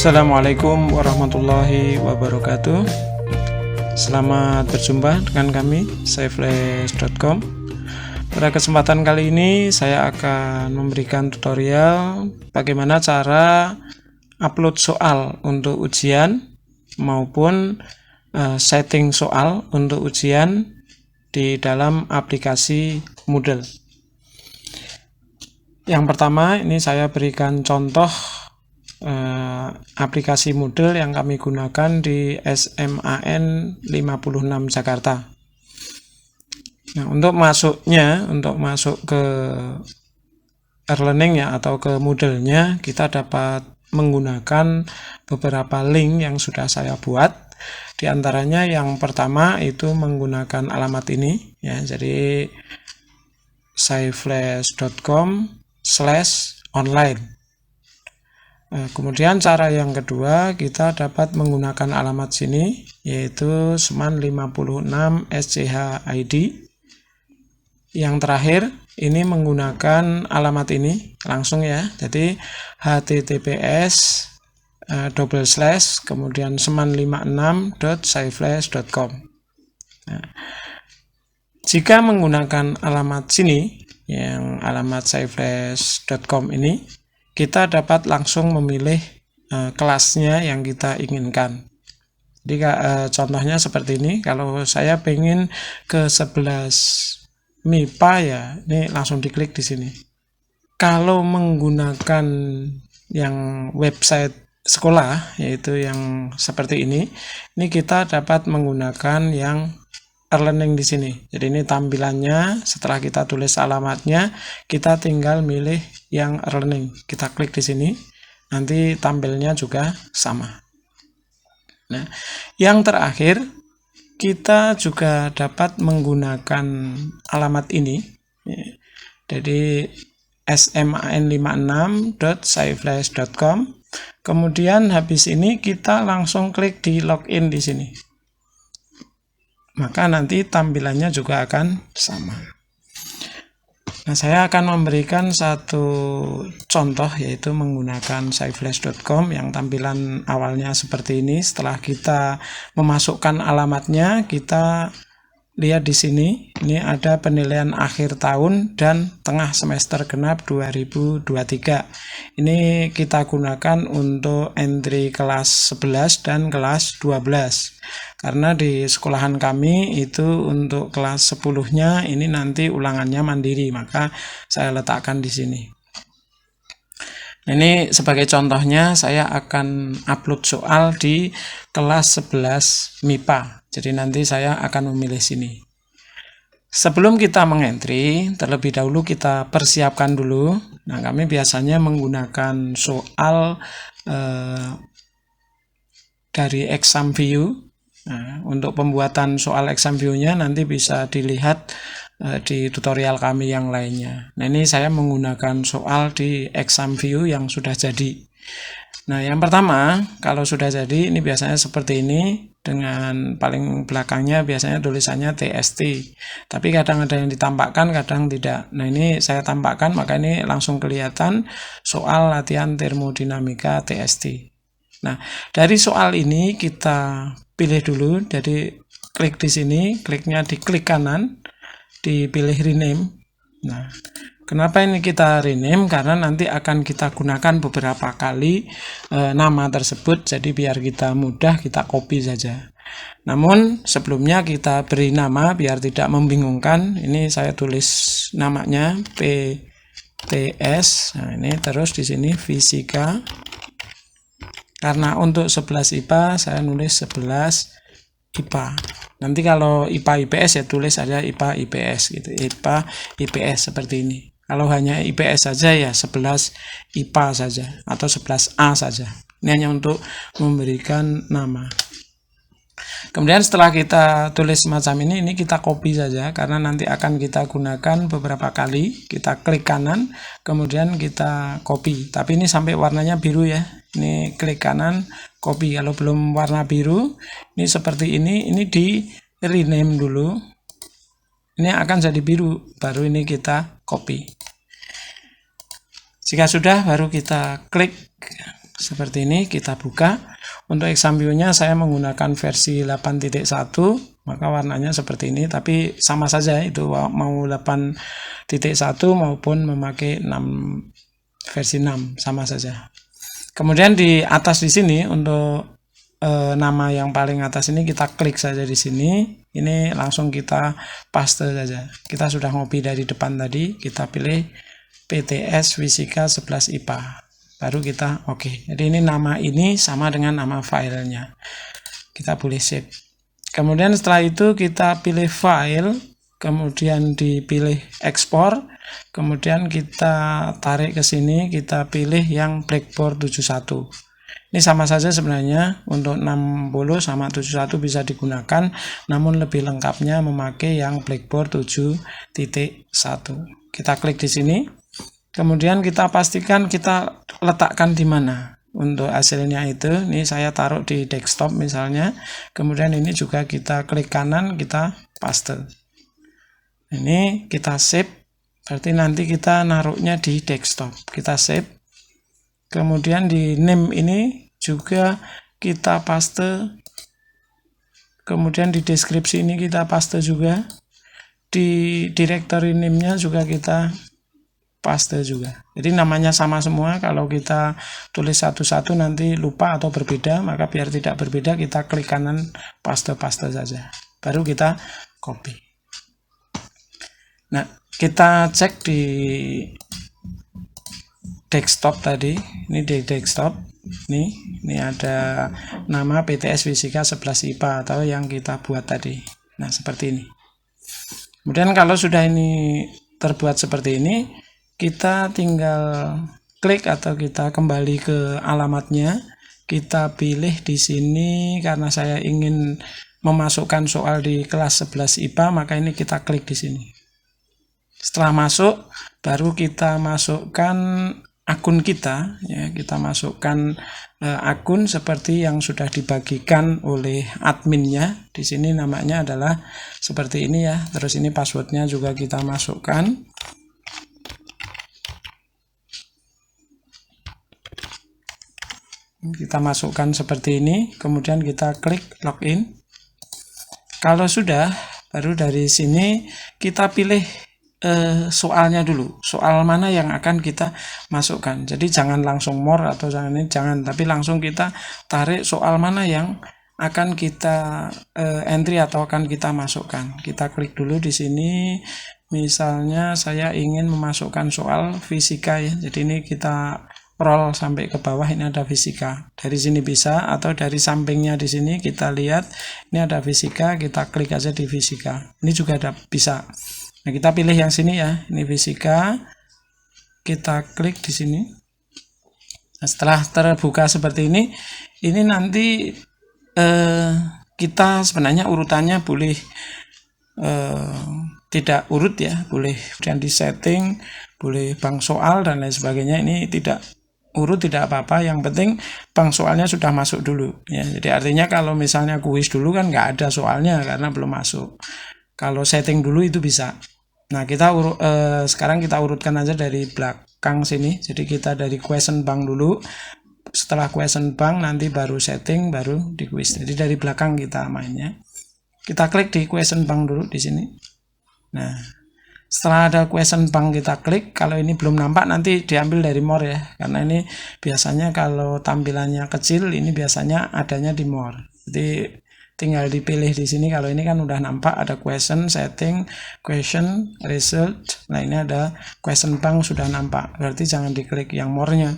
Assalamualaikum warahmatullahi wabarakatuh. Selamat berjumpa dengan kami, sayflash.com. Pada kesempatan kali ini saya akan memberikan tutorial bagaimana cara upload soal untuk ujian maupun setting soal untuk ujian di dalam aplikasi Moodle. Yang pertama, ini saya berikan contoh aplikasi Moodle yang kami gunakan di SMAN 56 Jakarta. Nah, untuk masuk ke e-learning ya, atau ke Moodle-nya, kita dapat menggunakan beberapa link yang sudah saya buat. Di antaranya yang pertama itu menggunakan alamat ini ya, jadi sayflash.com/online. Kemudian cara yang kedua, kita dapat menggunakan alamat sini, yaitu SMAN 56 SCH ID. Yang terakhir ini menggunakan alamat ini langsung ya, jadi https kemudian sman56.sayflash.com. Nah, jika menggunakan alamat sini, yang alamat sayflash.com ini, kita dapat langsung memilih kelasnya yang kita inginkan. Jadi contohnya seperti ini, kalau saya pengen ke 11 MIPA ya, ini langsung diklik di sini. Kalau menggunakan yang website sekolah, yaitu yang seperti ini kita dapat menggunakan yang e-learning di sini. Jadi ini tampilannya, setelah kita tulis alamatnya, kita tinggal milih yang e-learning. Kita klik di sini, nanti tampilnya juga sama. Nah, yang terakhir, kita juga dapat menggunakan alamat ini. Jadi sman56.sayflash.com. Kemudian habis ini kita langsung klik di login di sini. Maka nanti tampilannya juga akan sama. Nah, saya akan memberikan satu contoh, yaitu menggunakan sayflash.com yang tampilan awalnya seperti ini. Setelah kita memasukkan alamatnya, kita lihat di sini, ini ada penilaian akhir tahun dan tengah semester genap 2023. Ini kita gunakan untuk entry kelas 11 dan kelas 12. Karena di sekolahan kami itu untuk kelas 10-nya ini nanti ulangannya mandiri, maka saya letakkan di sini. Ini sebagai contohnya, saya akan upload soal di kelas 11 MIPA. Jadi nanti saya akan memilih sini. Sebelum kita mengentry, terlebih dahulu kita persiapkan dulu. Nah, kami biasanya menggunakan soal dari exam view. Nah, untuk pembuatan soal exam view-nya nanti bisa dilihat di tutorial kami yang lainnya. Nah, ini saya menggunakan soal di exam view yang sudah jadi. Nah, yang pertama, kalau sudah jadi, ini biasanya seperti ini, dengan paling belakangnya biasanya tulisannya TST. Tapi kadang ada yang ditampakkan, kadang tidak. Nah, ini saya tampakkan, maka ini langsung kelihatan soal latihan termodinamika TST. Nah, dari soal ini kita pilih dulu, jadi klik di sini, kliknya di klik kanan, dipilih rename. Nah, kenapa ini kita rename? Karena nanti akan kita gunakan beberapa kali nama tersebut, jadi biar kita mudah, kita copy saja. Namun sebelumnya kita beri nama biar tidak membingungkan. Ini saya tulis namanya PTS. Nah, ini terus di sini fisika. Karena untuk 11 IPA saya nulis 11 IPA. Nanti kalau IPA IPS ya tulis aja IPA IPS gitu. IPA IPS seperti ini. Kalau hanya IPS saja ya 11 IPA saja atau 11A saja. Ini hanya untuk memberikan nama. Kemudian setelah kita tulis semacam ini kita copy saja, karena nanti akan kita gunakan beberapa kali. Kita klik kanan, kemudian kita copy. Tapi ini sampai warnanya biru ya. Ini klik kanan, copy. Kalau belum warna biru, ini seperti ini di rename dulu. Ini akan jadi biru, baru ini kita copy. Jika sudah, baru kita klik seperti ini, kita buka. Untuk exam view-nya saya menggunakan versi 8.1, maka warnanya seperti ini, tapi sama saja itu mau 8.1 maupun memakai 6 versi 6 sama saja. Kemudian di atas di sini untuk nama yang paling atas ini kita klik saja di sini. Ini langsung kita paste saja. Kita sudah ngopi dari depan tadi, kita pilih PTS Fisika 11 IPA. Baru kita oke. Jadi ini nama ini sama dengan nama filenya. Kita boleh save. Kemudian setelah itu kita pilih file, kemudian dipilih ekspor, kemudian kita tarik ke sini, kita pilih yang Blackboard 71. Ini sama saja sebenarnya, untuk 60 sama 71 bisa digunakan, namun lebih lengkapnya memakai yang Blackboard 7.1. Kita klik di sini. Kemudian kita pastikan kita letakkan di mana untuk hasilnya itu. Ini saya taruh di desktop misalnya. Kemudian ini juga kita klik kanan, kita paste. Ini kita save. Berarti nanti kita naruhnya di desktop. Kita save. Kemudian di name ini juga kita paste. Kemudian di deskripsi ini kita paste juga. Di directory name-nya juga kita paste juga. Jadi namanya sama semua. Kalau kita tulis satu-satu nanti lupa atau berbeda, maka biar tidak berbeda kita klik kanan paste-paste saja. Baru kita copy. Nah, kita cek di desktop tadi. Ini di desktop. Ini ada nama PTS Fisika 11 IPA atau yang kita buat tadi. Nah, seperti ini. Kemudian kalau sudah ini terbuat seperti ini, kita tinggal klik atau kita kembali ke alamatnya. Kita pilih di sini karena saya ingin memasukkan soal di kelas 11 IPA, maka ini kita klik di sini. Setelah masuk, baru kita masukkan akun kita, ya, kita masukkan akun seperti yang sudah dibagikan oleh adminnya. Di sini namanya adalah seperti ini ya. Terus ini passwordnya juga kita masukkan. Kita masukkan seperti ini, kemudian kita klik login. Kalau sudah, baru dari sini kita pilih soalnya dulu. Soal mana yang akan kita masukkan. Jadi jangan langsung more atau jangan, tapi langsung kita tarik soal mana yang akan kita entry atau akan kita masukkan. Kita klik dulu di sini. Misalnya saya ingin memasukkan soal fisika ya. Jadi ini kita roll sampai ke bawah, ini ada fisika. Dari sini bisa, atau dari sampingnya di sini kita lihat ini ada fisika, kita klik aja di fisika. Ini juga ada bisa. Nah, kita pilih yang sini ya. Ini fisika. Kita klik di sini. Nah, setelah terbuka seperti ini nanti kita sebenarnya urutannya boleh tidak urut ya, boleh kemudian di setting, boleh bank soal dan lain sebagainya. Ini tidak urut tidak apa-apa, yang penting bank soalnya sudah masuk dulu ya. Jadi artinya kalau misalnya kuis dulu kan nggak ada soalnya karena belum masuk. Kalau setting dulu itu bisa. Nah, kita sekarang kita urutkan aja dari belakang sini. Jadi kita dari question bank dulu. Setelah question bank nanti baru setting, baru di quiz. Jadi dari belakang kita mainnya. Kita klik di question bank dulu di sini. Nah, setelah ada question bank kita klik. Kalau ini belum nampak nanti diambil dari more ya. Karena ini biasanya kalau tampilannya kecil, ini biasanya adanya di more. Jadi tinggal dipilih di sini. Kalau ini kan udah nampak ada question, setting, question, result. Nah, ini ada question bank sudah nampak. Berarti jangan diklik yang more-nya.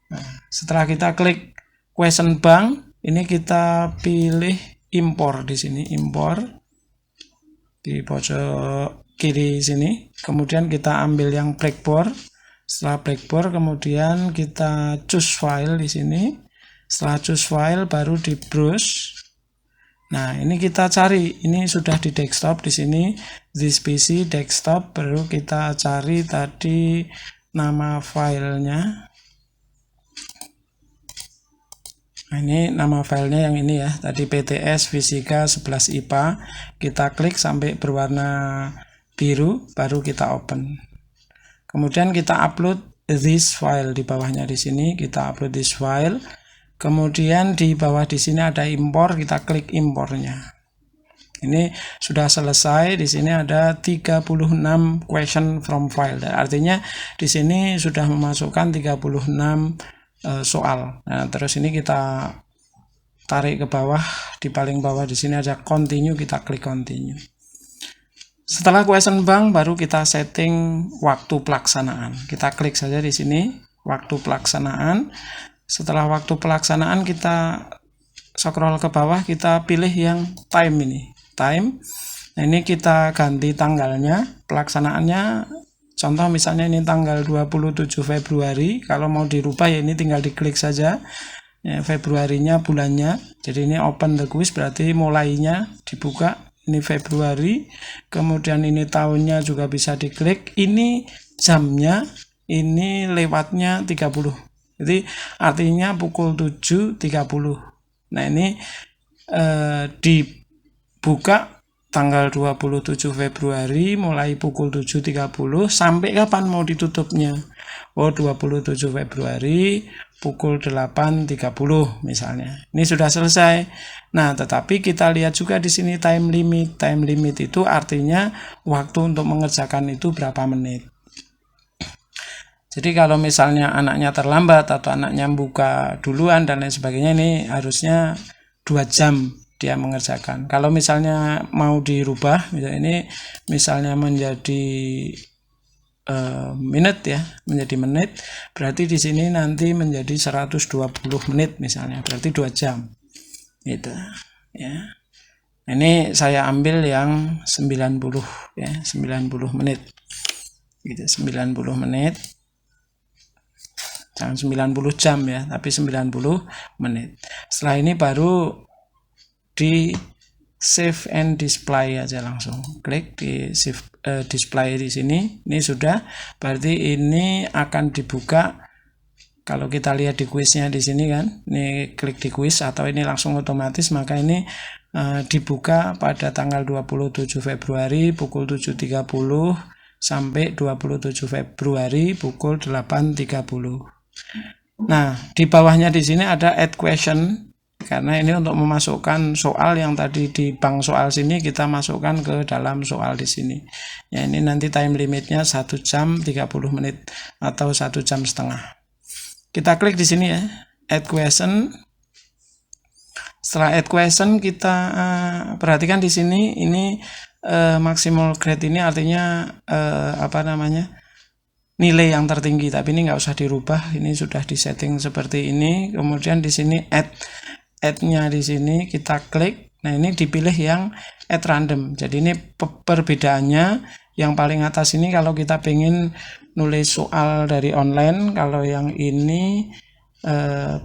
Nah, setelah kita klik question bank, ini kita pilih impor di sini, impor di pojok kiri sini. Kemudian kita ambil yang Blackboard. Setelah Blackboard kemudian kita choose file di sini. Setelah choose file baru di browse. Nah, ini kita cari, ini sudah di desktop di sini, this PC desktop, baru kita cari tadi nama filenya. Nah, ini nama filenya yang ini ya, tadi PTS Fisika 11 IPA. Kita klik sampai berwarna biru, baru kita open. Kemudian kita upload this file, di bawahnya di sini kita upload this file. Kemudian di bawah di sini ada impor, kita klik impornya. Ini sudah selesai. Di sini ada 36 question from file. Artinya di sini sudah memasukkan 36 soal. Nah, terus ini kita tarik ke bawah, di paling bawah di sini ada continue, kita klik continue. Setelah question bank baru kita setting waktu pelaksanaan. Kita klik saja di sini waktu pelaksanaan. Setelah waktu pelaksanaan kita scroll ke bawah, kita pilih yang time ini. Time. Nah, ini kita ganti tanggalnya, pelaksanaannya. Contoh misalnya ini tanggal 27 Februari. Kalau mau dirubah ya ini tinggal diklik saja. Ya, Februarinya bulannya. Jadi ini open the quiz berarti mulainya dibuka. Ini Februari. Kemudian ini tahunnya juga bisa diklik. Ini jamnya, ini lewatnya 30. Jadi artinya pukul 7.30. Nah, ini dibuka tanggal 27 Februari mulai pukul 7.30 sampai kapan mau ditutupnya? Oh, 27 Februari pukul 8.30 misalnya. Ini sudah selesai. Nah, tetapi kita lihat juga di sini time limit. Time limit itu artinya waktu untuk mengerjakan itu berapa menit. Jadi kalau misalnya anaknya terlambat atau anaknya buka duluan dan lain sebagainya, ini harusnya 2 jam dia mengerjakan. Kalau misalnya mau dirubah, misalnya menjadi menit ya, menjadi menit, berarti di sini nanti menjadi 120 menit misalnya, berarti 2 jam. Gitu ya. Ini saya ambil yang 90 ya, 90 menit. Gitu, 90 menit. Jangan 90 jam ya, tapi 90 menit. Setelah ini baru di save and display aja, langsung klik di save display di sini. Ini sudah, berarti ini akan dibuka. Kalau kita lihat di kuisnya di sini kan, ini klik di kuis atau ini langsung otomatis, maka ini dibuka pada tanggal 27 Februari pukul 7.30 sampai 27 Februari pukul 8.30. Nah, di bawahnya di sini ada add question. Karena ini untuk memasukkan soal yang tadi di bank soal sini, kita masukkan ke dalam soal di sini. Ya, ini nanti time limitnya 1 jam 30 menit atau 1 jam setengah. Kita klik di sini ya, add question. Setelah add question, kita perhatikan di sini, ini maximal grade ini artinya nilai yang tertinggi, tapi ini nggak usah dirubah, ini sudah disetting seperti ini. Kemudian di sini add-nya di sini kita klik. Nah, ini dipilih yang add random. Jadi ini perbedaannya, yang paling atas ini kalau kita pengen nulis soal dari online, kalau yang ini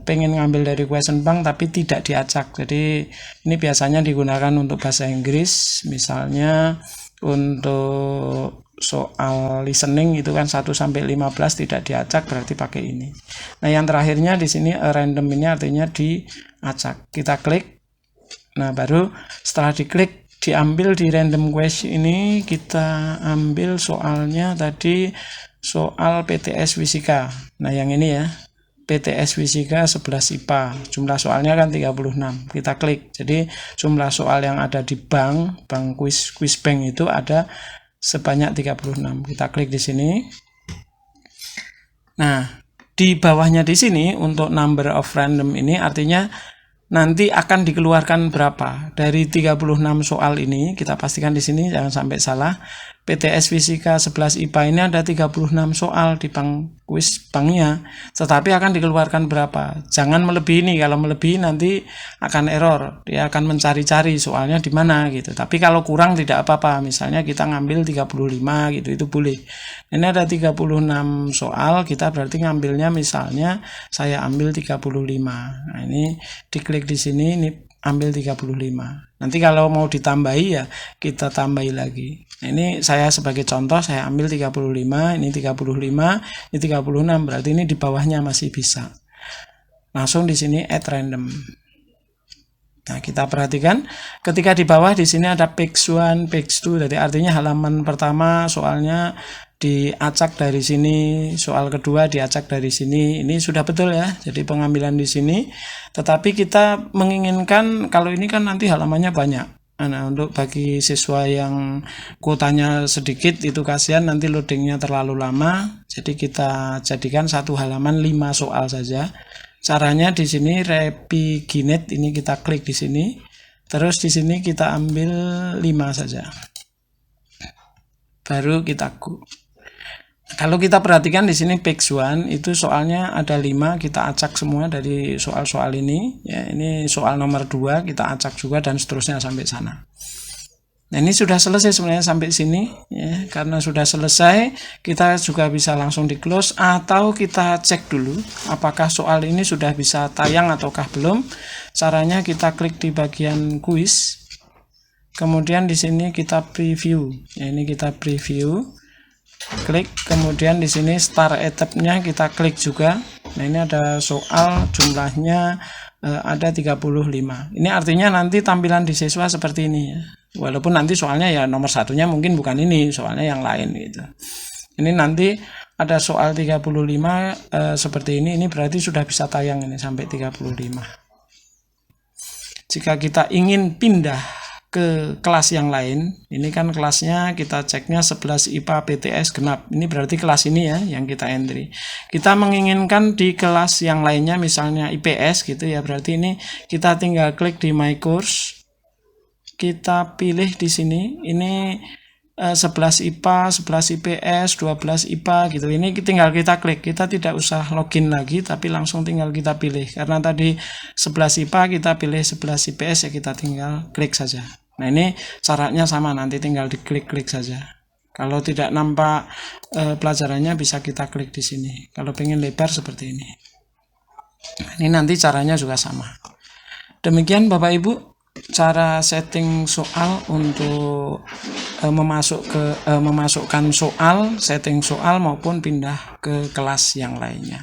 pengen ngambil dari question bank tapi tidak diacak. Jadi ini biasanya digunakan untuk bahasa Inggris, misalnya untuk soal listening itu kan 1 sampai 15 tidak diacak, berarti pakai ini. Nah, yang terakhirnya di sini random ini artinya diacak. Kita klik. Nah, baru setelah diklik diambil di random quest ini, kita ambil soalnya tadi soal PTS Fisika. Nah, yang ini ya, PTS Fisika 11 IPA. Jumlah soalnya kan 36. Kita klik. Jadi jumlah soal yang ada di bank quiz bank itu ada sebanyak 36. Kita klik di sini. Nah, di bawahnya di sini untuk number of random ini artinya nanti akan dikeluarkan berapa. Dari 36 soal ini, kita pastikan di sini jangan sampai salah. PTS Fisika 11 IPA ini ada 36 soal di quiz banknya, tetapi akan dikeluarkan berapa. Jangan melebihi ini, kalau melebihi nanti akan error, dia akan mencari-cari soalnya di mana gitu. Tapi kalau kurang tidak apa-apa, misalnya kita ngambil 35 gitu, itu boleh. Ini ada 36 soal, kita berarti ngambilnya misalnya saya ambil 35. Nah, ini diklik di sini, ini ambil 35. Nanti kalau mau ditambahi ya kita tambahi lagi. Nah, ini saya sebagai contoh, saya ambil 35, ini 35, ini 36, berarti ini di bawahnya masih bisa. Langsung di sini add random. Nah, kita perhatikan ketika di bawah di sini ada page 1, page 2, jadi artinya halaman pertama soalnya diacak dari sini, soal kedua diacak dari sini. Ini sudah betul ya. Jadi pengambilan di sini. Tetapi kita menginginkan kalau ini kan nanti halamannya banyak. Nah, untuk bagi siswa yang kuotanya sedikit itu kasihan nanti loadingnya terlalu lama. Jadi kita jadikan satu halaman 5 soal saja. Caranya di sini Repiginate ini kita klik di sini. Terus di sini kita ambil 5 saja. Baru kita go. Kalau kita perhatikan di sini page 1 itu soalnya ada 5, kita acak semua dari soal-soal ini. Ya, ini soal nomor 2 kita acak juga dan seterusnya sampai sana. Nah, ini sudah selesai sebenarnya sampai sini ya. Karena sudah selesai, kita juga bisa langsung di close atau kita cek dulu apakah soal ini sudah bisa tayang ataukah belum. Caranya kita klik di bagian kuis. Kemudian di sini kita preview. Ya, ini kita preview. Klik, kemudian di sini start etapnya kita klik juga. Nah, ini ada soal jumlahnya ada 35. Ini artinya nanti tampilan di siswa seperti ini ya. Walaupun nanti soalnya ya nomor satunya mungkin bukan ini, soalnya yang lain gitu. Ini nanti ada soal 35 seperti ini berarti sudah bisa tayang ini sampai 35. Jika kita ingin pindah ke kelas yang lain, ini kan kelasnya kita ceknya 11 IPA PTS genap. Ini berarti kelas ini ya yang kita entry. Kita menginginkan di kelas yang lainnya misalnya IPS gitu ya, berarti ini kita tinggal klik di my course. Kita pilih di sini, ini 11 IPA, 11 IPS, 12 IPA gitu. Ini tinggal kita klik, kita tidak usah login lagi, tapi langsung tinggal kita pilih. Karena tadi 11 IPA, kita pilih 11 IPS ya kita tinggal klik saja. Nah, ini caranya sama, nanti tinggal diklik-klik saja. Kalau tidak nampak pelajarannya bisa kita klik di sini. Kalau pengen lebar seperti ini. Ini nanti caranya juga sama. Demikian Bapak Ibu, cara setting soal untuk memasukkan soal, setting soal maupun pindah ke kelas yang lainnya.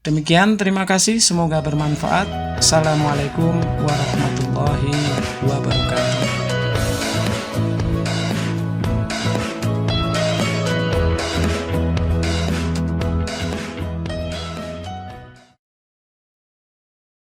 Demikian, terima kasih, semoga bermanfaat. Assalamualaikum warahmatullahi wabarakatuh.